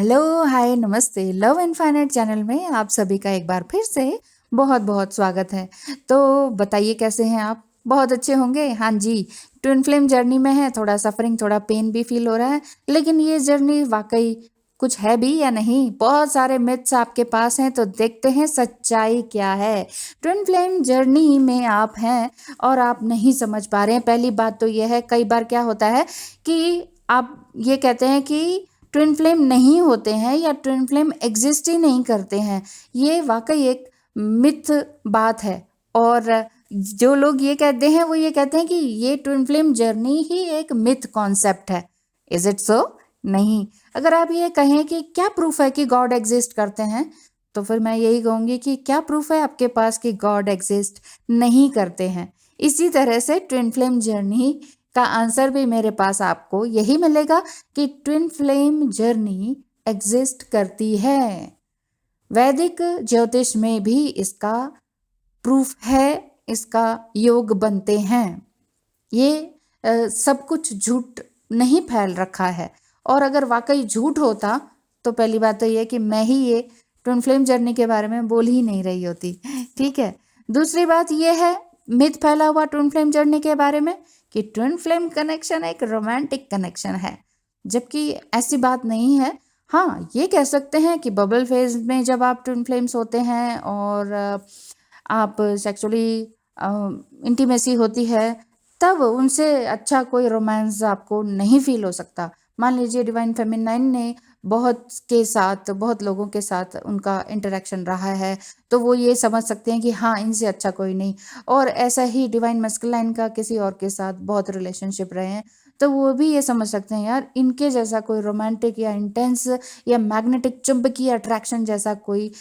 Hello, हाय, नमस्ते। Love infinite channel में आप सभी का एक बार फिर से बहुत-बहुत स्वागत है। तो बताइए कैसे हैं आप? बहुत अच्छे होंगे? हाँ जी, ट्विन फ्लेम जर्नी में हैं, थोड़ा सफरिंग, थोड़ा पेन भी फ़ील हो रहा है, लेकिन ये जर्नी वाक़ई कुछ है भी या नहीं? बहुत सारे मिथ्स आपके पास हैं, तो देखते हैं सच्चाई क्या है। ट्विन फ्लेम जर्नी में आप हैं और आप नहीं समझ पा रहे हैं। पहली बात तो ये है, कई बार क्या होता है कि आप ये कहते हैं कि ट्विन फ्लेम नहीं होते हैं या ट्विन फ्लेम एग्जिस्ट ही नहीं करते हैं। ये वाक़ई एक मिथ बात है और जो लोग ये कहते हैं वो ये कहते हैं कि ये ट्विन फ्लेम जर्नी ही एक मिथ कॉन्सेप्ट है। Is it so? नहीं। अगर आप ये कहें कि क्या प्रूफ है कि गॉड एग्जिस्ट करते हैं, तो फिर मैं यही कहूँगी कि क्या प्रूफ है आपके पास कि गॉड एग्जिस्ट नहीं करते हैं। इसी तरह से ट्विन फ्लेम जर्नी का आंसर भी मेरे पास आपको यही मिलेगा कि ट्विन फ्लेम जर्नी एग्जिस्ट करती है। वैदिक ज्योतिष में भी इसका प्रूफ है, इसका योग बनते हैं। ये सब कुछ झूठ नहीं फैल रखा है और अगर वाकई झूठ होता तो पहली बात तो ये कि मैं ही ये ट्विन फ्लेम जर्नी के बारे में बोल ही नहीं रही होती। ठीक है। दूसरी बात ये है मिथ फैला हुआ ट्विन फ्लेम जर्नी के बारे में कि ट्विन फ्लेम कनेक्शन एक रोमांटिक कनेक्शन है, जबकि ऐसी बात नहीं है। हाँ, ये कह सकते हैं कि बबल फेज में जब आप ट्विन फ्लेम्स होते हैं और आप सेक्सुअली इंटीमेसी होती है, तब उनसे अच्छा कोई रोमांस आपको नहीं फील हो सकता। मान लीजिए डिवाइन फेमिनाइन ने बहुत लोगों के साथ उनका इंटरेक्शन रहा है, तो वो ये समझ सकते हैं कि हाँ, इनसे अच्छा कोई नहीं। और ऐसा ही डिवाइन मस्कुलाइन का किसी और के साथ बहुत रिलेशनशिप रहे हैं, तो वो भी ये समझ सकते हैं यार इनके जैसा कोई रोमांटिक या इंटेंस या मैग्नेटिक चुंबकीय अट्रैक्शन जैसा कोई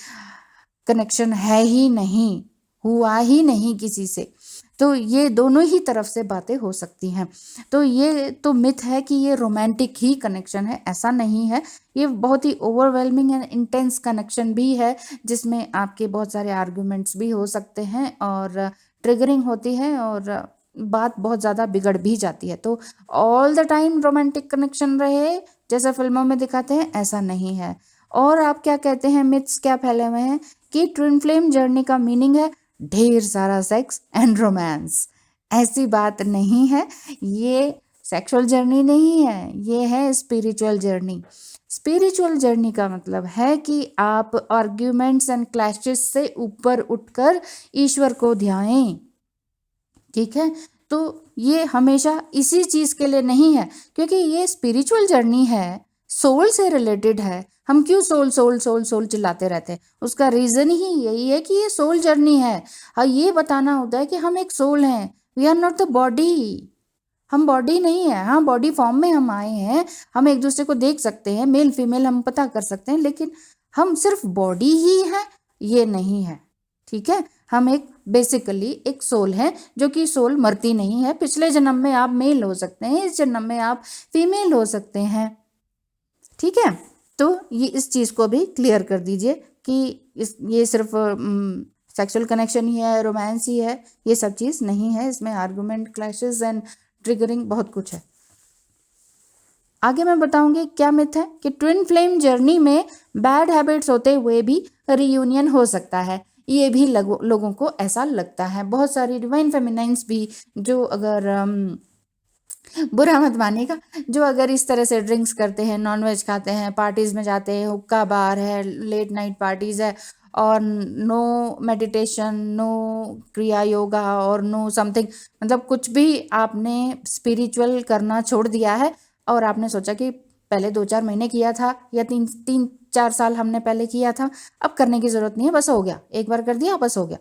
कनेक्शन है ही नहीं, हुआ ही नहीं किसी से। तो ये दोनों ही तरफ से बातें हो सकती हैं। तो ये तो मिथ है कि ये रोमांटिक ही कनेक्शन है, ऐसा नहीं है। ये बहुत ही ओवरवेलमिंग एंड इंटेंस कनेक्शन भी है, जिसमें आपके बहुत सारे आर्गुमेंट्स भी हो सकते हैं और ट्रिगरिंग होती है और बात बहुत ज़्यादा बिगड़ भी जाती है। तो all the time romantic connection रहे, जैसा फ़िल्मों में दिखाते हैं, ऐसा नहीं है। और आप क्या कहते हैं, मिथ्स क्या फैले हुए हैं कि ट्विन फ्लेम जर्नी का मीनिंग है ढेर सारा सेक्स एंड रोमांस। ऐसी बात नहीं है। ये सेक्सुअल जर्नी नहीं है, ये है स्पिरिचुअल जर्नी। स्पिरिचुअल जर्नी का मतलब है कि आप आर्ग्यूमेंट्स एंड क्लैशेस से ऊपर उठकर ईश्वर को ध्याएं। ठीक है। तो ये हमेशा इसी चीज़ के लिए नहीं है, क्योंकि ये स्पिरिचुअल जर्नी है, सोल से रिलेटेड है। हम क्यों सोल सोल सोल सोल चिल्लाते रहते हैं? उसका रीज़न ही यही है कि ये सोल जर्नी है। हाँ, ये बताना होता है कि हम एक सोल हैं, we are not the body. हम बॉडी नहीं है। हाँ, बॉडी फॉर्म में हम आए हैं, हम एक दूसरे को देख सकते हैं, मेल फीमेल हम पता कर सकते हैं, लेकिन हम सिर्फ बॉडी ही हैं, ये नहीं है। ठीक है। हम एक बेसिकली एक सोल है, जो कि सोल मरती नहीं है। पिछले जन्म में आप मेल हो सकते हैं, इस जन्म में आप फीमेल हो सकते हैं। ठीक है। तो ये इस चीज़ को भी क्लियर कर दीजिए कि ये सिर्फ सेक्सुअल कनेक्शन ही है, रोमांस ही है, ये सब चीज़ नहीं है। इसमें आर्गुमेंट, क्लैशेस एंड ट्रिगरिंग बहुत कुछ है। आगे मैं बताऊंगी क्या मिथ है कि ट्विन फ्लेम जर्नी में बैड हैबिट्स होते हुए भी रियूनियन हो सकता है। ये भी लोगों को ऐसा लगता है। बहुत सारी डिवाइन फेमिनाइंस भी जो अगर बुरा मत मानिएगा, जो अगर इस तरह से ड्रिंक्स करते हैं, नॉनवेज खाते हैं, पार्टीज़ में जाते हैं, हुक्का बार है, लेट नाइट पार्टीज़ है और नो मेडिटेशन, नो क्रिया योगा और नो समथिंग, मतलब कुछ भी आपने स्पिरिचुअल करना छोड़ दिया है और आपने सोचा कि पहले 2-4 महीने किया था या 3-4 साल हमने पहले किया था, अब करने की ज़रूरत नहीं है, बस हो गया, एक बार कर दिया बस हो गया।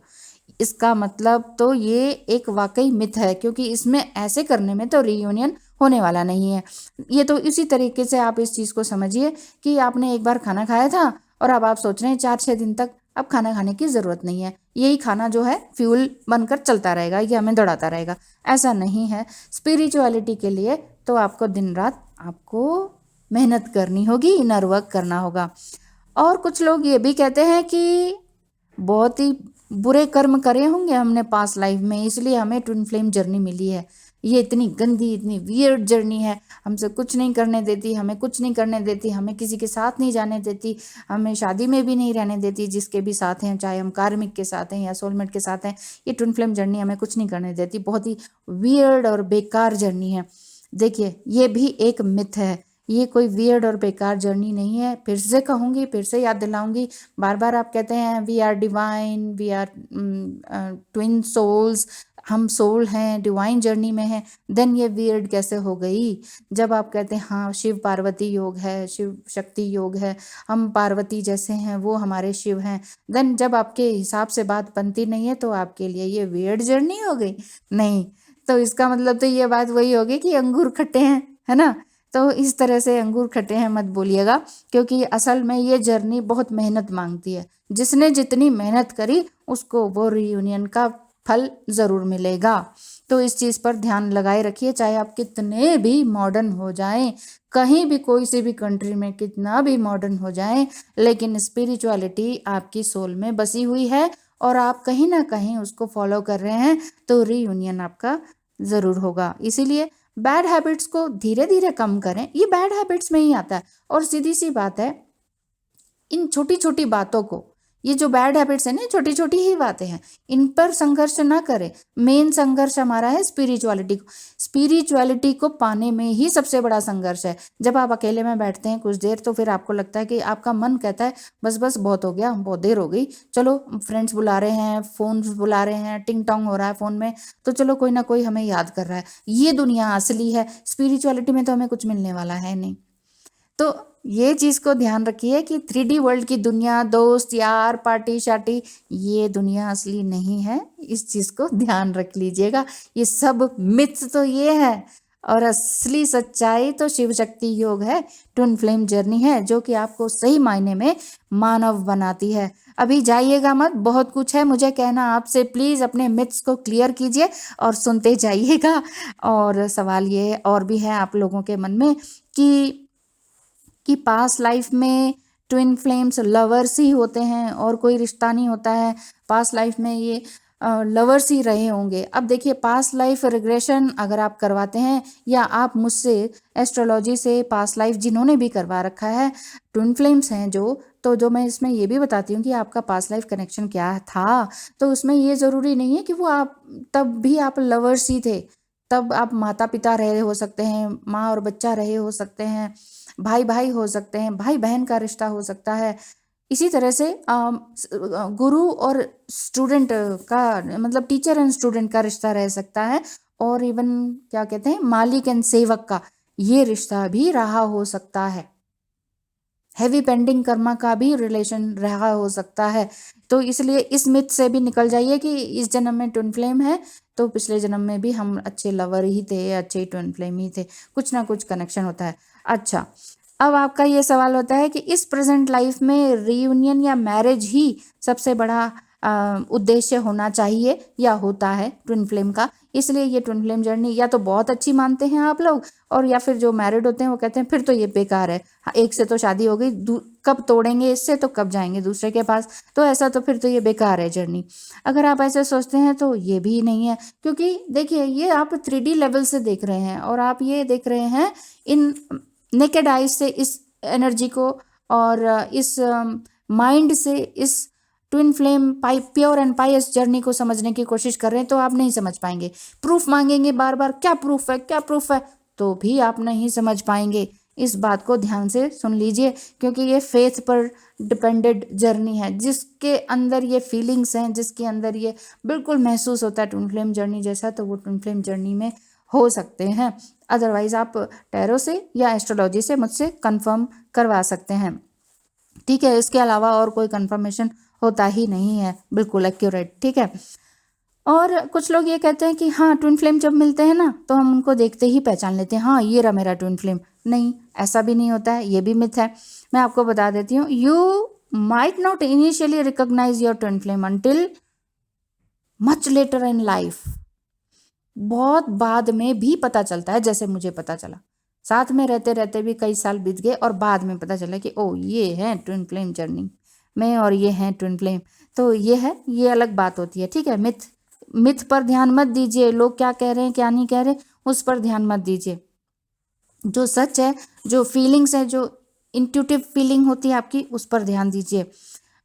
इसका मतलब तो ये एक वाकई मिथ है, क्योंकि इसमें ऐसे करने में तो रियूनियन होने वाला नहीं है। ये तो इसी तरीके से आप इस चीज़ को समझिए कि आपने एक बार खाना खाया था और अब आप सोच रहे हैं 4-6 दिन तक अब खाना खाने की ज़रूरत नहीं है, यही खाना जो है फ्यूल बनकर चलता रहेगा, ये हमें दौड़ाता रहेगा। ऐसा नहीं है। स्पिरिचुअलिटी के लिए तो आपको दिन रात आपको मेहनत करनी होगी, इनर वर्क करना होगा। और कुछ लोग ये भी कहते हैं कि बहुत ही बुरे कर्म करे होंगे हमने पास्ट लाइफ में, इसलिए हमें ट्विन फ्लेम जर्नी मिली है। ये इतनी गंदी, इतनी वियर्ड जर्नी है, हमसे कुछ नहीं करने देती, हमें कुछ नहीं करने देती, हमें किसी के साथ नहीं जाने देती, हमें शादी में भी नहीं रहने देती, जिसके भी साथ हैं, चाहे हम कार्मिक के साथ हैं या सोलमेट के साथ हैं, ये ट्विन फ्लेम जर्नी हमें कुछ नहीं करने देती। बहुत ही वियर्ड और बेकार जर्नी है। देखिए, ये भी एक मिथ है, ये कोई वियर्ड और बेकार जर्नी नहीं है। फिर से कहूँगी, फिर से याद दिलाऊंगी, बार बार आप कहते हैं we are divine, we are twin souls, हम सोल हैं, डिवाइन जर्नी में हैं, देन ये वियर्ड कैसे हो गई? जब आप कहते हैं हाँ शिव पार्वती योग है, शिव शक्ति योग है, हम पार्वती जैसे हैं, वो हमारे शिव हैं, देन जब आपके हिसाब से बात बनती नहीं है तो आपके लिए ये वियर्ड जर्नी हो गई? नहीं, तो इसका मतलब तो ये बात वही होगी कि अंगूर खट्टे हैं, है ना? तो इस तरह से अंगूर खट्टे हैं मत बोलिएगा, क्योंकि असल में ये जर्नी बहुत मेहनत मांगती है। जिसने जितनी मेहनत करी उसको वो रियूनियन का फल ज़रूर मिलेगा। तो इस चीज़ पर ध्यान लगाए रखिए, चाहे आप कितने भी मॉडर्न हो जाएं, कहीं भी कोई सी भी कंट्री में कितना भी मॉडर्न हो जाएं, लेकिन स्पिरिचुअलिटी आपकी सोल में बसी हुई है और आप कहीं ना कहीं उसको फॉलो कर रहे हैं, तो रीयूनियन आपका ज़रूर होगा। इसीलिए बैड हैबिट्स को धीरे धीरे कम करें, ये बैड हैबिट्स में ही आता है। और सीधी सी बात है, इन छोटी छोटी बातों को, ये जो बैड हैबिट्स है ना, छोटी छोटी ही बातें हैं, इन पर संघर्ष ना करें। मेन संघर्ष हमारा है स्पिरिचुअलिटी को, स्पिरिचुअलिटी को पाने में ही सबसे बड़ा संघर्ष है। जब आप अकेले में बैठते हैं कुछ देर, तो फिर आपको लगता है कि आपका मन कहता है बस बस बहुत हो गया, बहुत देर हो गई, चलो फ्रेंड्स बुला रहे हैं, फोन बुला रहे हैं, टिंग टोंग हो रहा है फोन में, तो चलो कोई ना कोई हमें याद कर रहा है। ये दुनिया असली है, स्पिरिचुअलिटी में तो हमें कुछ मिलने वाला है नहीं। तो ये चीज़ को ध्यान रखिए कि 3D वर्ल्ड की दुनिया, दोस्त यार, पार्टी शार्टी, ये दुनिया असली नहीं है। इस चीज़ को ध्यान रख लीजिएगा। ये सब मिथ्स तो ये है, और असली सच्चाई तो शिव शक्ति योग है, ट्विन फ्लेम जर्नी है, जो कि आपको सही मायने में मानव बनाती है। अभी जाइएगा मत, बहुत कुछ है मुझे कहना आपसे। प्लीज़ अपने मिथ्स को क्लियर कीजिए और सुनते जाइएगा। और सवाल ये और भी है आप लोगों के मन में कि पास्ट लाइफ में ट्विन फ्लेम्स लवर्स ही होते हैं और कोई रिश्ता नहीं होता है, पास्ट लाइफ में ये लवर्स ही रहे होंगे। अब देखिए, पास्ट लाइफ रिग्रेशन अगर आप करवाते हैं, या आप मुझसे एस्ट्रोलॉजी से पास्ट लाइफ जिन्होंने भी करवा रखा है, ट्विन फ्लेम्स हैं जो मैं इसमें ये भी बताती हूँ कि आपका पास्ट लाइफ कनेक्शन क्या था। तो उसमें ये ज़रूरी नहीं है कि वो आप तब भी आप लवर्स ही थे, तब आप माता पिता रहे हो सकते हैं, माँ और बच्चा रहे हो सकते हैं, भाई भाई हो सकते हैं, भाई बहन का रिश्ता हो सकता है। इसी तरह से गुरु और स्टूडेंट का, मतलब टीचर एंड स्टूडेंट का रिश्ता रह सकता है, और इवन क्या कहते हैं, मालिक एंड सेवक का ये रिश्ता भी रहा हो सकता है। हैवी पेंडिंग कर्मा का भी रिलेशन रहा हो सकता है। तो इसलिए इस मिथ से भी निकल जाइए कि इस जन्म में ट्विन फ्लेम है, तो पिछले जन्म में भी हम अच्छे लवर ही थे, अच्छे ट्विन फ्लेम ही थे, कुछ ना कुछ कनेक्शन होता है। अच्छा, अब आपका ये सवाल होता है कि इस प्रेजेंट लाइफ में रीयूनियन या मैरिज ही सबसे बड़ा उद्देश्य होना चाहिए या होता है ट्विन फ्लेम का, इसलिए ये ट्विन फ्लेम जर्नी या तो बहुत अच्छी मानते हैं आप लोग, और या फिर जो मैरिड होते हैं वो कहते हैं फिर तो ये बेकार है, एक से तो शादी हो गई, कब तोड़ेंगे इससे, तो कब जाएंगे दूसरे के पास, तो ऐसा तो फिर तो ये बेकार है जर्नी। अगर आप ऐसे सोचते हैं तो ये भी नहीं है, क्योंकि देखिए ये आप 3D लेवल से देख रहे हैं, और आप ये देख रहे हैं इन नेकेड आइज से इस एनर्जी को, और इस माइंड से इस twin flame pure and Payas journey को समझने की कोशिश कर रहे हैं, तो आप नहीं समझ पाएंगे। प्रूफ मांगेंगे बार बार, क्या प्रूफ है, क्या प्रूफ है, तो भी आप नहीं समझ पाएंगे। इस बात को ध्यान से सुन लीजिए, क्योंकि ये फेथ पर डिपेंडेड जर्नी है, जिसके अंदर ये फीलिंग्स हैं, जिसके अंदर ये बिल्कुल महसूस होता है ट्विन फ्लेम जर्नी जैसा, तो वो ट्विन फ्लेम जर्नी में हो सकते हैं। अदरवाइज आप टैरो से या एस्ट्रोलॉजी से मुझसे कंफर्म करवा सकते हैं, ठीक है। इसके अलावा और कोई कंफर्मेशन होता ही नहीं है, बिल्कुल एक्यूरेट, ठीक है। और कुछ लोग ये कहते हैं कि हाँ ट्विन फ्लेम जब मिलते हैं ना, तो हम उनको देखते ही पहचान लेते हैं, हाँ ये रहा मेरा ट्विन फ्लेम। नहीं, ऐसा भी नहीं होता है, ये भी मिथ है। मैं आपको बता देती हूँ, you might not initially recognise your twin flame until much later in life. बहुत बाद में भी पता चलता है, जैसे मुझे पता चला, साथ में रहते रहते भी कई साल बीत गए और बाद में पता चला कि ओ ये है ट्विन फ्लेम जर्नी में, और ये है ट्विन फ्लेम। तो ये है, ये अलग बात होती है, ठीक है। मिथ पर ध्यान मत दीजिए, लोग क्या कह रहे हैं क्या नहीं कह रहे, उस पर ध्यान मत दीजिए। जो सच है, जो फीलिंग्स है, जो इंट्यूटिव फीलिंग होती है आपकी, उस पर ध्यान दीजिए।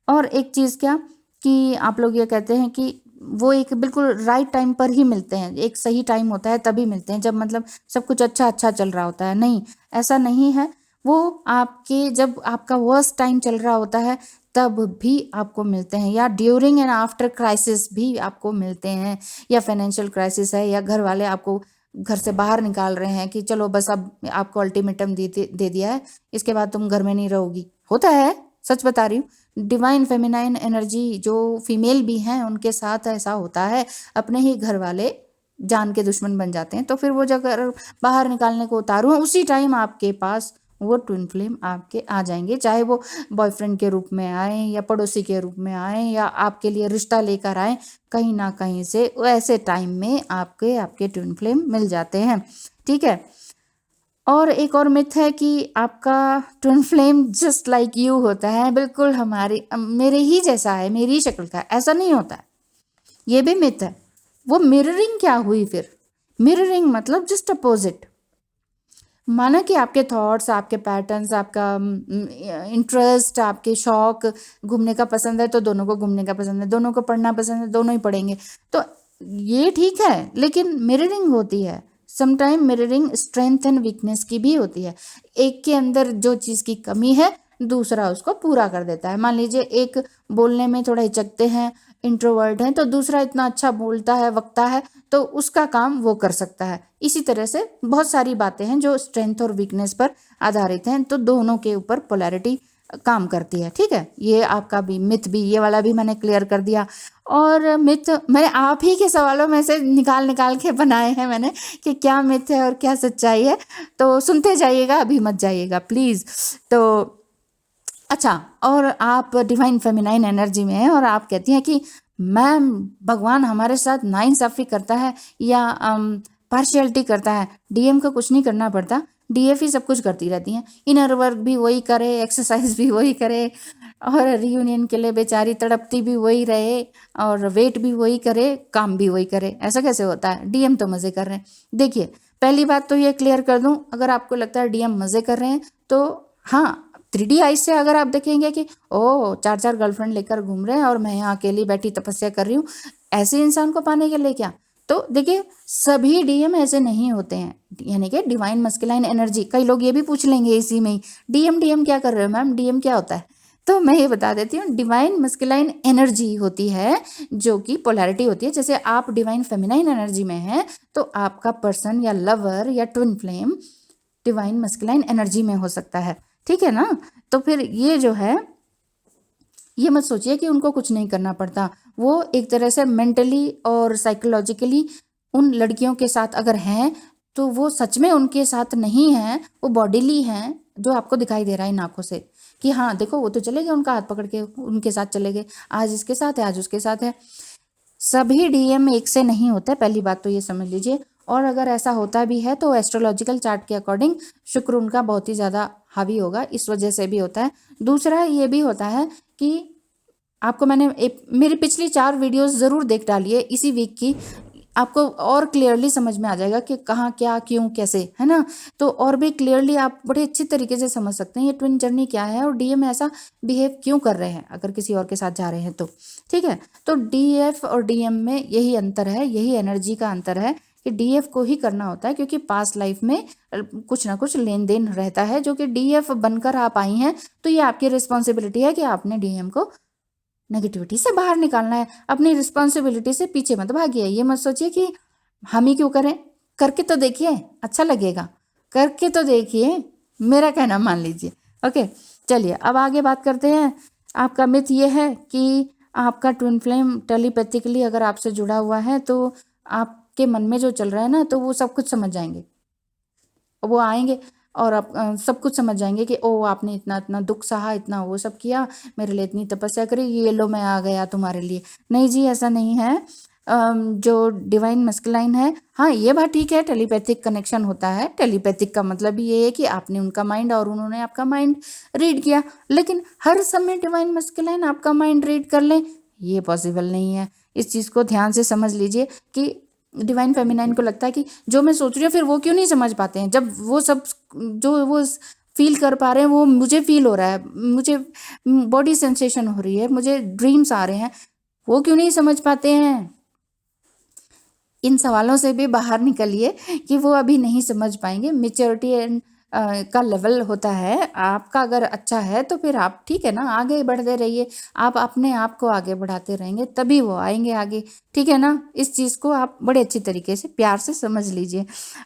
और एक चीज़ क्या कि आप लोग ये कहते हैं कि वो एक बिल्कुल राइट टाइम पर ही मिलते हैं, एक सही टाइम होता है तभी मिलते हैं, जब मतलब सब कुछ अच्छा अच्छा चल रहा होता है। नहीं, ऐसा नहीं है। वो आपके जब आपका वर्स्ट टाइम चल रहा होता है तब भी आपको मिलते हैं, या ड्यूरिंग एंड आफ्टर क्राइसिस भी आपको मिलते हैं, या फाइनेंशियल क्राइसिस है, या घर वाले आपको घर से बाहर निकाल रहे हैं कि चलो बस अब आपको अल्टीमेटम दे दिया है, इसके बाद तुम घर में नहीं रहोगी। होता है, सच बता रही हूँ। डिवाइन फेमिनाइन एनर्जी जो फीमेल भी हैं उनके साथ ऐसा होता है, अपने ही घर वाले जान के दुश्मन बन जाते हैं। तो फिर वो जगह बाहर निकालने को उतारू हैं, उसी टाइम आपके पास वो ट्विन फ्लेम आपके आ जाएंगे, चाहे वो बॉयफ्रेंड के रूप में आए, या पड़ोसी के रूप में आए, या आपके लिए रिश्ता लेकर आए। कहीं ना कहीं से ऐसे टाइम में आपके ट्विन फ्लेम मिल जाते हैं। ठीक है। और एक और मिथ है कि आपका twin flame just like you होता है, बिल्कुल मेरे ही जैसा है, मेरी ही शक्ल का है। ऐसा नहीं होता है, ये भी मिथ है। वो मिररिंग क्या हुई फिर? मिररिंग मतलब जस्ट अपोजिट। माना कि आपके थॉट्स, आपके पैटर्न्स, आपका इंटरेस्ट, आपके शौक, घूमने का पसंद है तो दोनों को घूमने का पसंद है, दोनों को पढ़ना पसंद है दोनों ही पढ़ेंगे। तो ये ठीक है, लेकिन मिररिंग होती है। Sometime mirroring strength and weakness की भी होती है। एक के अंदर जो चीज़ की कमी है दूसरा उसको पूरा कर देता है। मान लीजिए एक बोलने में थोड़ा हिचकते हैं, इंट्रोवर्ट हैं, तो दूसरा इतना अच्छा बोलता है, वक्ता है, तो उसका काम वो कर सकता है। इसी तरह से बहुत सारी बातें हैं जो स्ट्रेंथ और वीकनेस पर आधारित हैं, तो दोनों के ऊपर पोलैरिटी काम करती है। ठीक है, ये आपका भी मिथ भी, ये वाला भी मैंने क्लियर कर दिया। और मिथ मैंने आप ही के सवालों में से निकाल निकाल के बनाए हैं मैंने, कि क्या मिथ है और क्या सच्चाई है। तो सुनते जाइएगा, अभी मत जाइएगा प्लीज़। तो अच्छा, और आप डिवाइन फेमिनाइन एनर्जी में हैं और आप कहती हैं कि मैम भगवान हमारे साथ नाइंसाफ़ी करता है या पार्शियलिटी करता है। डीएम को कुछ नहीं करना पड़ता, डीएफ ही सब कुछ करती रहती हैं। इनर वर्क भी वही करे, एक्सरसाइज भी वही करे, और रियूनियन के लिए बेचारी तड़पती भी वही रहे, और वेट भी वही करे, काम भी वही करे। ऐसा कैसे होता है? डीएम तो मज़े कर रहे हैं। देखिए, पहली बात तो ये क्लियर कर दूं, अगर आपको लगता है डीएम मज़े कर रहे हैं तो हाँ, 3D आइज से अगर आप देखेंगे कि ओह 4-4 गर्लफ्रेंड लेकर घूम रहे हैं और मैं यहाँ अकेली बैठी तपस्या कर रही हूँ, ऐसे इंसान को पाने के लिए क्या? तो देखिए, सभी डीएम ऐसे नहीं होते हैं, यानी कि डिवाइन मस्कुलाइन एनर्जी। कई लोग ये भी पूछ लेंगे इसी में ही, डीएम डीएम क्या कर रहे हो मैम, डीएम क्या होता है? तो मैं ये बता देती हूँ, डिवाइन मस्कुलाइन एनर्जी होती है जो कि पोलैरिटी होती है। जैसे आप डिवाइन फेमिनाइन एनर्जी में हैं तो आपका पर्सन या लवर या twin flame divine masculine energy में हो सकता है। ठीक है ना? तो फिर ये जो है, ये मत सोचिए कि उनको कुछ नहीं करना पड़ता। वो एक तरह से मेंटली और साइकोलॉजिकली उन लड़कियों के साथ अगर हैं तो वो सच में उनके साथ नहीं हैं, वो बॉडीली हैं, जो आपको दिखाई दे रहा है इन आँखों से कि हाँ देखो वो तो चले गए, उनका हाथ पकड़ के उनके साथ चले गए, आज इसके साथ है आज उसके साथ है। सभी डीएम एक से नहीं होते, पहली बात तो ये समझ लीजिए। और अगर ऐसा होता भी है तो एस्ट्रोलॉजिकल चार्ट के अकॉर्डिंग शुक्र उनका बहुत ही ज़्यादा हावी होगा, इस वजह से भी होता है। दूसरा ये भी होता है कि आपको मैंने मेरी पिछली 4 वीडियोस ज़रूर देख डालिए इसी वीक की, आपको और क्लियरली समझ में आ जाएगा कि कहाँ क्या क्यों कैसे, है ना? तो और भी क्लियरली आप बड़े अच्छी तरीके से समझ सकते हैं ये ट्विन जर्नी क्या है और डीएम ऐसा बिहेव क्यों कर रहे हैं अगर किसी और के साथ जा रहे हैं तो। ठीक है, तो डीएफ और डीएम में यही अंतर है, यही एनर्जी का अंतर है कि डीएफ को ही करना होता है क्योंकि पास्ट लाइफ में कुछ ना कुछ लेन देन रहता है, जो कि डीएफ बनकर आप आई हैं तो ये आपकी रिस्पॉन्सिबिलिटी है कि आपने डीएम को नेगेटिविटी से बाहर निकालना है। अपनी रिस्पॉन्सिबिलिटी से पीछे मत भागिए। ये मत सोचिए कि हम ही क्यों करें, करके तो देखिए, अच्छा लगेगा, करके तो देखिए, मेरा कहना मान लीजिए। ओके, चलिए अब आगे बात करते हैं। आपका मिथ ये है कि आपका ट्विन फ्लेम टेलीपैथिकली अगर आपसे जुड़ा हुआ है तो आपके मन में जो चल रहा है ना तो वो सब कुछ समझ जाएंगे, वो आएंगे और आप सब कुछ समझ जाएंगे कि ओ आपने इतना इतना दुख सहा, इतना वो सब किया, मेरे लिए इतनी तपस्या करी, ये लो मैं आ गया तुम्हारे लिए। नहीं जी, ऐसा नहीं है। जो डिवाइन मस्कुलाइन है, हाँ ये बात ठीक है, टेलीपैथिक कनेक्शन होता है। टेलीपैथिक का मतलब ये है कि आपने उनका माइंड और उन्होंने आपका माइंड रीड किया, लेकिन हर समय डिवाइन मस्कुलाइन आपका माइंड रीड कर लें, ये पॉसिबल नहीं है। इस चीज़ को ध्यान से समझ लीजिए कि डिवाइन फेमिनाइन को लगता है कि जो मैं सोच रही हूँ फिर वो क्यों नहीं समझ पाते हैं, जब वो सब जो वो फील कर पा रहे हैं वो मुझे फील हो रहा है, मुझे बॉडी सेंसेशन हो रही है, मुझे ड्रीम्स आ रहे हैं, वो क्यों नहीं समझ पाते हैं। इन सवालों से भी बाहर निकलिए कि वो अभी नहीं समझ पाएंगे। मेच्योरिटी एंड का लेवल होता है आपका, अगर अच्छा है तो फिर आप ठीक है ना, आगे बढ़ते रहिए, आप अपने आप को आगे बढ़ाते रहेंगे तभी वो आएंगे आगे, ठीक है ना। इस चीज़ को आप बड़े अच्छी तरीके से प्यार से समझ लीजिए।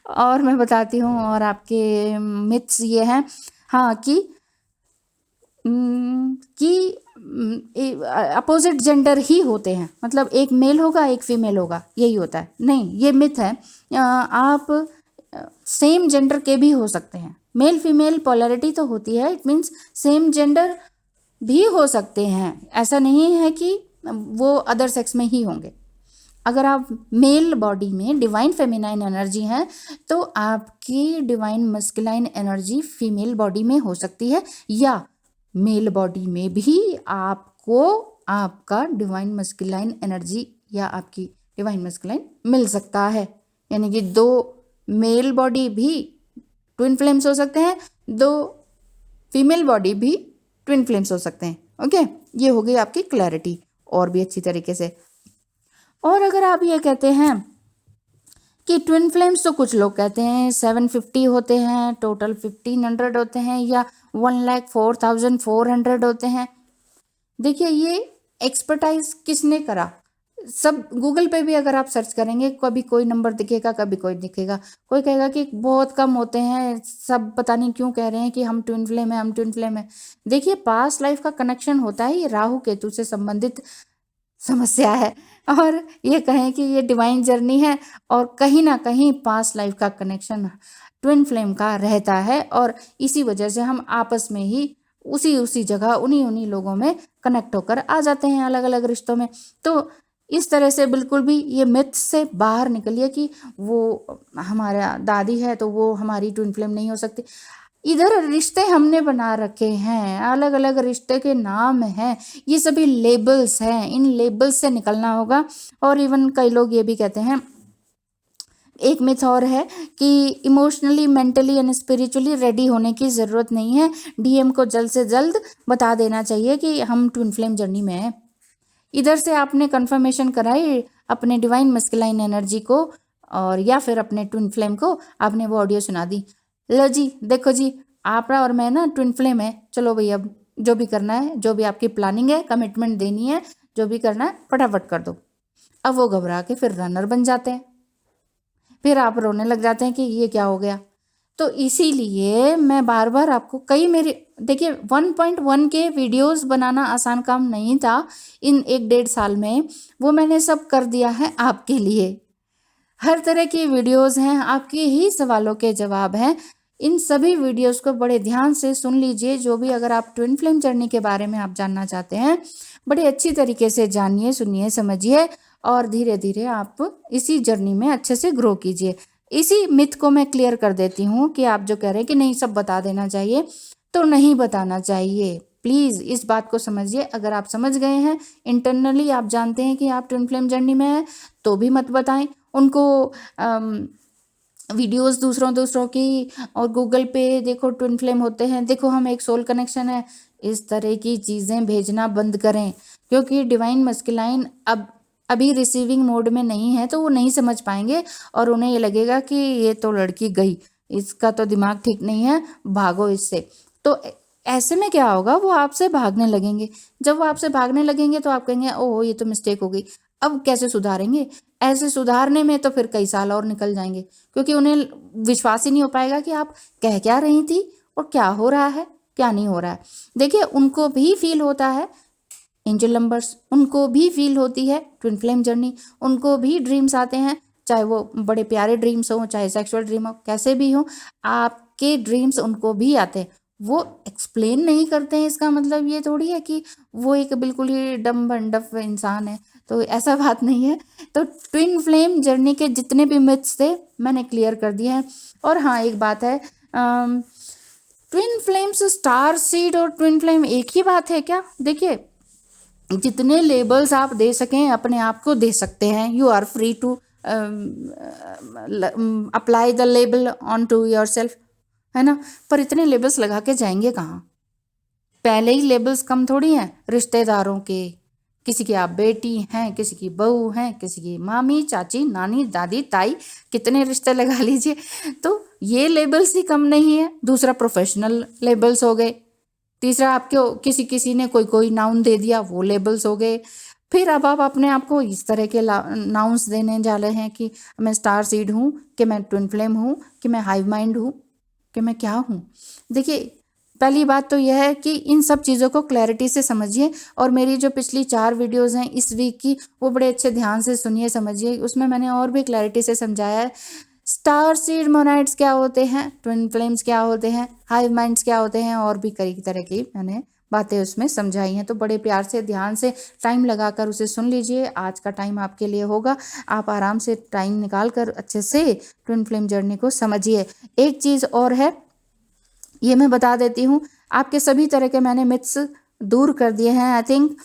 और मैं बताती हूँ, और आपके मिथ्स ये हैं, हाँ, कि अपोजिट जेंडर ही होते हैं, मतलब एक मेल होगा एक फीमेल होगा, यही होता है। नहीं, ये मिथ है। आप सेम जेंडर के भी हो सकते हैं। मेल फीमेल पोलैरिटी तो होती है, इट मीन्स सेम जेंडर भी हो सकते हैं, ऐसा नहीं है कि वो अदर सेक्स में ही होंगे। अगर आप मेल बॉडी में डिवाइन फेमिनाइन एनर्जी है तो आपकी divine masculine energy female body में हो सकती है, या मेल बॉडी में भी आपको आपका डिवाइन मस्कुलाइन एनर्जी या आपकी डिवाइन मस्कुलाइन मिल सकता है। यानी कि दो मेल बॉडी भी ट्विन फ्लेम्स हो सकते हैं, दो फीमेल बॉडी भी ट्विन फ्लेम्स हो सकते हैं। ओके, ये हो गई आपकी क्लैरिटी और भी अच्छी तरीके से। और अगर आप ये कहते हैं कि ट्विन फ्लेम्स, तो कुछ लोग कहते हैं 750 होते हैं, टोटल 1500 होते हैं, या 1,04,400 होते हैं। देखिए, ये एक्सपर्टाइज किसने करा, सब गूगल पे भी अगर आप सर्च करेंगे कभी कोई नंबर दिखेगा कभी कोई दिखेगा, कोई कहेगा कि बहुत कम होते हैं, सब पता नहीं क्यों कह रहे हैं कि हम ट्विन फ्लेम है, हम ट्विन फ्लेम है। देखिए, पास्ट लाइफ का कनेक्शन होता है, ये राहु केतु से संबंधित समस्या है, और ये कहें कि ये डिवाइन जर्नी है, और कहीं ना कहीं पास्ट लाइफ का कनेक्शन ट्विन फ्लेम का रहता है, और इसी वजह से हम आपस में ही उसी जगह उन्हीं लोगों में कनेक्ट होकर आ जाते हैं, अलग अलग रिश्तों में। तो इस तरह से बिल्कुल भी ये मिथ से बाहर निकलिए कि वो हमारा दादी है तो वो हमारी ट्विन फ्लेम नहीं हो सकती। इधर रिश्ते हमने बना रखे हैं, अलग अलग रिश्ते के नाम हैं, ये सभी लेबल्स हैं, इन लेबल्स से निकलना होगा। और इवन कई लोग ये भी कहते हैं, एक मिथ और है कि emotionally, mentally and spiritually ready होने की ज़रूरत नहीं है, डीएम को जल्द से जल्द बता देना चाहिए कि हम ट्विन फ्लेम जर्नी में हैं। इधर से आपने कंफर्मेशन कराई अपने डिवाइन मस्कुलाइन एनर्जी को, और या फिर अपने ट्विन फ्लेम को आपने वो ऑडियो सुना दी, लो जी देखो जी, आप और मैं ना ट्विन फ्लेम है, चलो भैया अब जो भी करना है, जो भी आपकी प्लानिंग है, कमिटमेंट देनी है, जो भी करना है फटाफट कर दो। अब वो घबरा के फिर रनर बन जाते हैं, फिर आप रोने लग जाते हैं कि ये क्या हो गया। तो इसीलिए मैं बार बार आपको कई मेरे, देखिए 1.1 के वीडियोस बनाना आसान काम नहीं था इन 1-1.5 साल में, वो मैंने सब कर दिया है आपके लिए। हर तरह की वीडियोस हैं, आपके ही सवालों के जवाब हैं। इन सभी वीडियोस को बड़े ध्यान से सुन लीजिए, जो भी अगर आप ट्विन फ्लेम जर्नी के बारे में आप जानना चाहते हैं, बड़े अच्छी तरीके से जानिए, सुनिए, समझिए, और धीरे धीरे आप इसी जर्नी में अच्छे से ग्रो कीजिए। इसी मिथ को मैं क्लियर कर देती हूँ कि आप जो कह रहे हैं कि नहीं सब बता देना चाहिए, तो नहीं बताना चाहिए। प्लीज़ इस बात को समझिए। अगर आप समझ गए हैं, इंटरनली आप जानते हैं कि आप ट्विन फ्लेम जर्नी में हैं, तो भी मत बताएं उनको। वीडियोस दूसरों की, और गूगल पे देखो ट्विन फ्लेम होते हैं, देखो हम एक सोल कनेक्शन है, इस तरह की चीज़ें भेजना बंद करें, क्योंकि डिवाइन मस्कुलाइन अभी रिसीविंग मोड में नहीं है, तो वो नहीं समझ पाएंगे, और उन्हें ये लगेगा कि ये तो लड़की गई, इसका तो दिमाग ठीक नहीं है, भागो इससे। तो ऐसे में क्या होगा, वो आपसे भागने लगेंगे। जब वो आपसे भागने लगेंगे तो आप कहेंगे ओह ये तो मिस्टेक हो गई, अब कैसे सुधारेंगे। ऐसे सुधारने में तो फिर कई साल और निकल जाएंगे, क्योंकि उन्हें विश्वास ही नहीं हो पाएगा कि आप कह क्या रही थी और क्या हो रहा है, क्या नहीं हो रहा है। देखिए, उनको भी फील होता है एंजल नंबर्स, उनको भी फील होती है ट्विन फ्लेम जर्नी, उनको भी ड्रीम्स आते हैं, चाहे वो बड़े प्यारे ड्रीम्स हो, चाहे सेक्सुअल ड्रीम हो, कैसे भी हो, आपके ड्रीम्स उनको भी आते हैं। वो एक्सप्लेन नहीं करते हैं, इसका मतलब ये थोड़ी है कि वो एक बिल्कुल ही डम बंडफ इंसान है, तो ऐसा बात नहीं है। तो ट्विन फ्लेम जर्नी के जितने भी मिथ्स थे मैंने क्लियर कर दिए हैं। और हाँ, एक बात है, ट्विन फ्लेम्स, स्टार सीड और ट्विन फ्लेम एक ही बात है क्या? देखिए, जितने लेबल्स आप दे सकें अपने आप को दे सकते हैं, you are free to apply the label on to yourself, है ना। पर इतने लेबल्स लगा के जाएंगे कहाँ? पहले ही लेबल्स कम थोड़ी हैं रिश्तेदारों के। किसी की आप बेटी हैं, किसी की बहू हैं, किसी की मामी, चाची, नानी, दादी, ताई, कितने रिश्ते लगा लीजिए। तो ये लेबल्स ही कम नहीं है। दूसरा प्रोफेशनल लेबल्स हो गए। तीसरा आपके किसी किसी ने कोई कोई नाउन दे दिया, वो लेबल्स हो गए। फिर अब आप अपने आप को इस तरह के नाउन्स देने जा रहे हैं कि मैं स्टार सीड हूँ, कि मैं ट्विन फ्लेम हूँ, कि मैं हाइव माइंड हूँ, कि मैं क्या हूँ। देखिए, पहली बात तो यह है कि इन सब चीज़ों को क्लैरिटी से समझिए, और मेरी जो पिछली 4 वीडियोस हैं इस वीक की, वो बड़े अच्छे ध्यान से सुनिए, समझिए। उसमें मैंने और भी क्लैरिटी से समझाया है। स्टार सीड मोनाइट्स क्या होते हैं, ट्विन फ्लेम्स क्या होते हैं, हाइव माइंड्स क्या होते हैं, और भी कई तरह की मैंने बातें उसमें समझाई हैं। तो बड़े प्यार से, ध्यान से, टाइम लगाकर उसे सुन लीजिए। आज का टाइम आपके लिए होगा। आप आराम से टाइम निकाल कर अच्छे से ट्विन फ्लेम जर्नी को समझिए। एक चीज़ और है, ये मैं बता देती हूँ, आपके सभी तरह के मैंने मिथ्स दूर कर दिए हैं। I think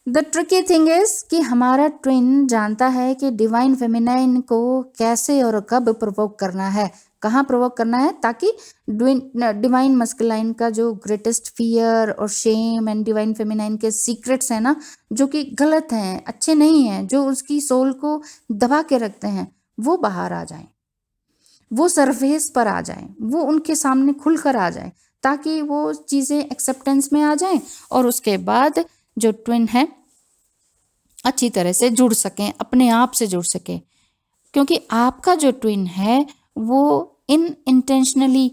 the tricky thing is कि हमारा ट्विन जानता है कि डिवाइन फेमिनाइन को कैसे और कब प्रोवोक करना है, कहाँ प्रोवोक करना है, ताकि डिवाइन मस्कुलाइन का जो ग्रेटेस्ट फियर और शेम एंड डिवाइन फेमिनाइन के सीक्रेट्स हैं ना, जो कि गलत हैं, अच्छे नहीं हैं, जो उसकी सोल को दबा के रखते हैं, वो बाहर आ जाएं, वो सरफेस पर आ जाएं, वो उनके सामने खुलकर आ जाएं, ताकि वो चीज़ें एक्सेप्टेंस में आ जाएं, और उसके बाद जो ट्विन है अच्छी तरह से जुड़ सकें, अपने आप से जुड़ सकें। क्योंकि आपका जो ट्विन है वो इंटेंशनली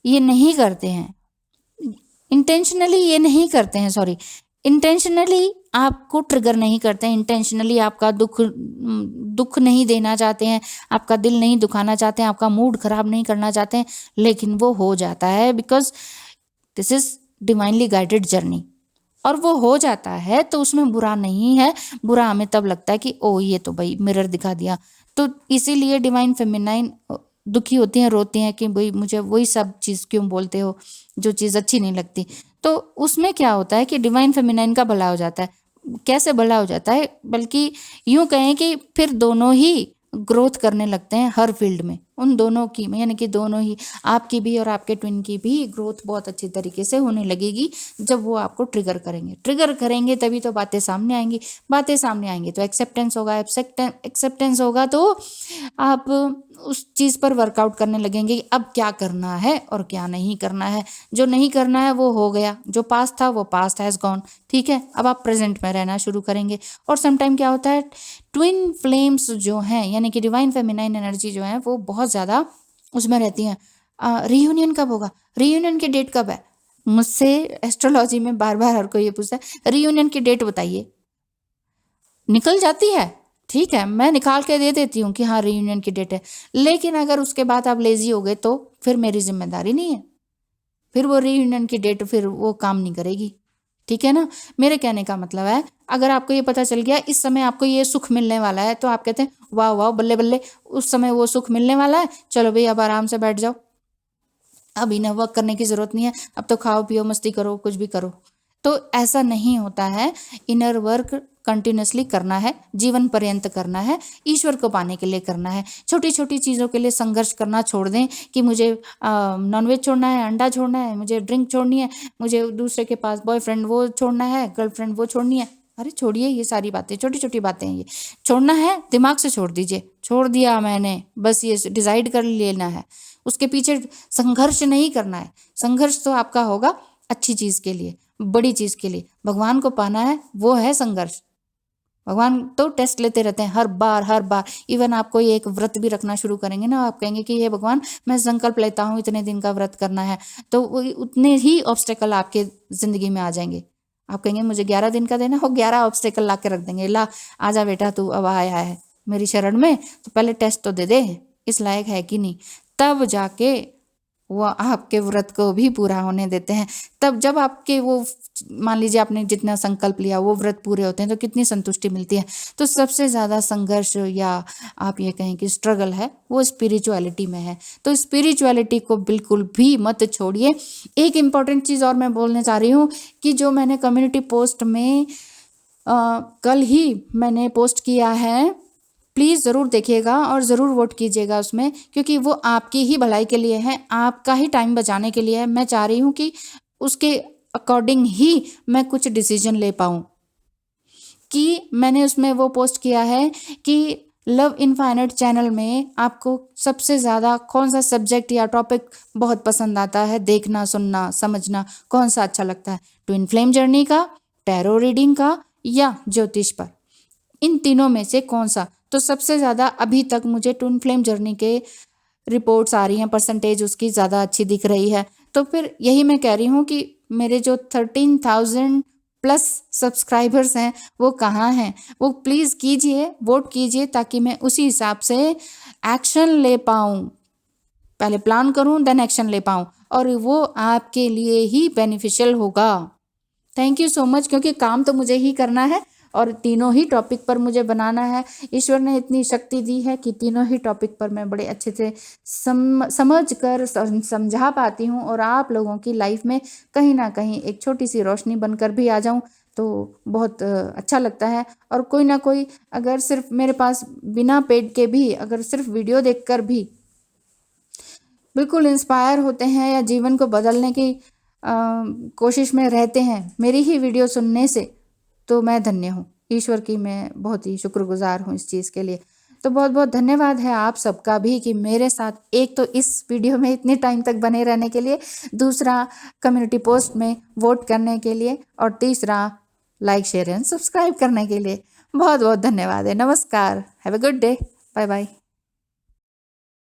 ये नहीं करते हैं, इंटेंशनली आपको ट्रिगर नहीं करते हैं, इंटेंशनली आपका दुख नहीं देना चाहते हैं, आपका दिल नहीं दुखाना चाहते हैं, आपका मूड खराब नहीं करना चाहते हैं, लेकिन वो हो जाता है because this is divinely guided journey. और वो हो जाता है तो उसमें बुरा नहीं है। बुरा हमें तब लगता है कि ओ ये तो भाई मिरर दिखा दिया। तो इसीलिए डिवाइन फेमिनाइन दुखी होती हैं, रोती हैं कि भाई मुझे वही सब चीज़ क्यों बोलते हो जो चीज़ अच्छी नहीं लगती। तो उसमें क्या होता है कि डिवाइन फेमिनाइन का भला हो जाता है। कैसे भला हो जाता है, बल्कि यूं कहें कि फिर दोनों ही ग्रोथ करने लगते हैं हर फील्ड में। उन दोनों की, यानी कि दोनों ही, आपकी भी और आपके ट्विन की भी ग्रोथ बहुत अच्छी तरीके से होने लगेगी जब वो आपको ट्रिगर करेंगे तभी तो बातें सामने आएंगी। बातें सामने आएंगी तो एक्सेप्टेंस होगा, एक्सेप्टेंस होगा तो आप उस चीज़ पर वर्कआउट करने लगेंगे कि अब क्या करना है और क्या नहीं करना है। जो नहीं करना है वो हो गया, जो पास्ट था वो पास्ट हैज़ गॉन, ठीक है। अब आप प्रेजेंट में रहना शुरू करेंगे। और समटाइम क्या होता है, ट्विन फ्लेम्स जो हैं, यानी कि डिवाइन फेमिनाइन एनर्जी जो है, वो बहुत ज़्यादा उसमें रहती हैं। रीयूनियन कब होगा, रीयूनियन की डेट कब है? मुझसे एस्ट्रोलॉजी में बार बार हर कोई ये पूछता है रीयूनियन की डेट बताइए। निकल जाती है, ठीक है, मैं निकाल के दे देती हूँ कि हाँ रीयूनियन की डेट है, लेकिन अगर उसके बाद आप लेजी हो गए तो फिर मेरी जिम्मेदारी नहीं है, फिर वो रीयूनियन की डेट फिर वो काम नहीं करेगी, ठीक है ना। मेरे कहने का मतलब है, अगर आपको ये पता चल गया इस समय आपको ये सुख मिलने वाला है, तो आप कहते हैं वाह वाह बल्ले बल्ले, उस समय वो सुख मिलने वाला है, चलो भाई अब आराम से बैठ जाओ, अब इन्हें वर्क करने की ज़रूरत नहीं है, अब तो खाओ पियो मस्ती करो कुछ भी करो। तो ऐसा नहीं होता है। इनर वर्क कंटिन्यूसली करना है, जीवन पर्यंत करना है, ईश्वर को पाने के लिए करना है। छोटी छोटी चीज़ों के लिए संघर्ष करना छोड़ दें कि मुझे नॉनवेज छोड़ना है, अंडा छोड़ना है, मुझे ड्रिंक छोड़नी है, मुझे दूसरे के पास बॉयफ्रेंड वो छोड़ना है, गर्लफ्रेंड वो छोड़नी है। अरे छोड़िए ये सारी बातें, छोटी छोटी बातें हैं ये। छोड़ना है दिमाग से छोड़ दीजिए, छोड़ दिया मैंने, बस ये डिसाइड कर लेना है। उसके पीछे संघर्ष नहीं करना है। संघर्ष तो आपका होगा अच्छी चीज़ के लिए, बड़ी चीज़ के लिए। भगवान को पाना है, वो है संघर्ष। भगवान तो टेस्ट लेते रहते हैं हर बार। इवन आपको ये एक व्रत भी रखना शुरू करेंगे ना, आप कहेंगे कि हे भगवान मैं संकल्प लेता हूँ इतने दिन का व्रत करना है, तो उतने ही ऑब्स्टेकल आपके ज़िंदगी में आ जाएंगे। आप कहेंगे मुझे 11 दिन का देना हो, 11 ऑब्स्टेकल ला के रख देंगे, ला आजा बेटा तू अब आया है मेरी शरण में, तो पहले टेस्ट तो दे दे इस लायक है कि नहीं, तब जाके वो आपके व्रत को भी पूरा होने देते हैं। तब जब आपके वो, मान लीजिए आपने जितना संकल्प लिया वो व्रत पूरे होते हैं तो कितनी संतुष्टि मिलती है। तो सबसे ज़्यादा संघर्ष या आप ये कहें कि स्ट्रगल है वो स्पिरिचुअलिटी में है। तो स्पिरिचुअलिटी को बिल्कुल भी मत छोड़िए। एक इम्पॉर्टेंट चीज़ और मैं बोलने चाह रही हूँ कि जो मैंने कम्युनिटी पोस्ट में कल ही मैंने पोस्ट किया है प्लीज़ ज़रूर देखिएगा और ज़रूर वोट कीजिएगा उसमें, क्योंकि वो आपकी ही भलाई के लिए है, आपका ही टाइम बचाने के लिए है। मैं चाह रही हूँ कि उसके अकॉर्डिंग ही मैं कुछ डिसीजन ले पाऊँ। कि मैंने उसमें वो पोस्ट किया है कि लव इनफाइनाइट चैनल में आपको सबसे ज़्यादा कौन सा सब्जेक्ट या टॉपिक बहुत पसंद आता है, देखना, सुनना, समझना, कौन सा अच्छा लगता है? ट्विन फ्लेम जर्नी का, टैरो रीडिंग का या ज्योतिष पर? इन तीनों में से कौन सा? तो सबसे ज़्यादा अभी तक मुझे ट्विन फ्लेम जर्नी के रिपोर्ट्स आ रही हैं, परसेंटेज उसकी ज़्यादा अच्छी दिख रही है। तो फिर यही मैं कह रही हूँ कि मेरे जो 13,000 प्लस सब्सक्राइबर्स हैं वो कहाँ हैं? वो प्लीज़ कीजिए, वोट कीजिए, ताकि मैं उसी हिसाब से एक्शन ले पाऊँ। पहले प्लान करूँ देन एक्शन ले पाऊँ, और वो आपके लिए ही बेनिफिशियल होगा। थैंक यू सो मच, क्योंकि काम तो मुझे ही करना है और तीनों ही टॉपिक पर मुझे बनाना है। ईश्वर ने इतनी शक्ति दी है कि तीनों ही टॉपिक पर मैं बड़े अच्छे से समझ कर समझा पाती हूँ, और आप लोगों की लाइफ में कहीं ना कहीं एक छोटी सी रोशनी बनकर भी आ जाऊँ तो बहुत अच्छा लगता है। और कोई ना कोई अगर सिर्फ मेरे पास बिना पेड के भी अगर सिर्फ वीडियो देखकर भी बिल्कुल इंस्पायर होते हैं या जीवन को बदलने की कोशिश में रहते हैं मेरी ही वीडियो सुनने से, तो मैं धन्य हूँ। ईश्वर की मैं बहुत ही शुक्रगुजार हूँ इस चीज़ के लिए। तो बहुत बहुत धन्यवाद है आप सबका भी कि मेरे साथ एक तो इस वीडियो में इतने टाइम तक बने रहने के लिए, दूसरा कम्युनिटी पोस्ट में वोट करने के लिए, और तीसरा लाइक शेयर एंड सब्सक्राइब करने के लिए। बहुत बहुत धन्यवाद है। नमस्कार। Have a good day. Bye bye.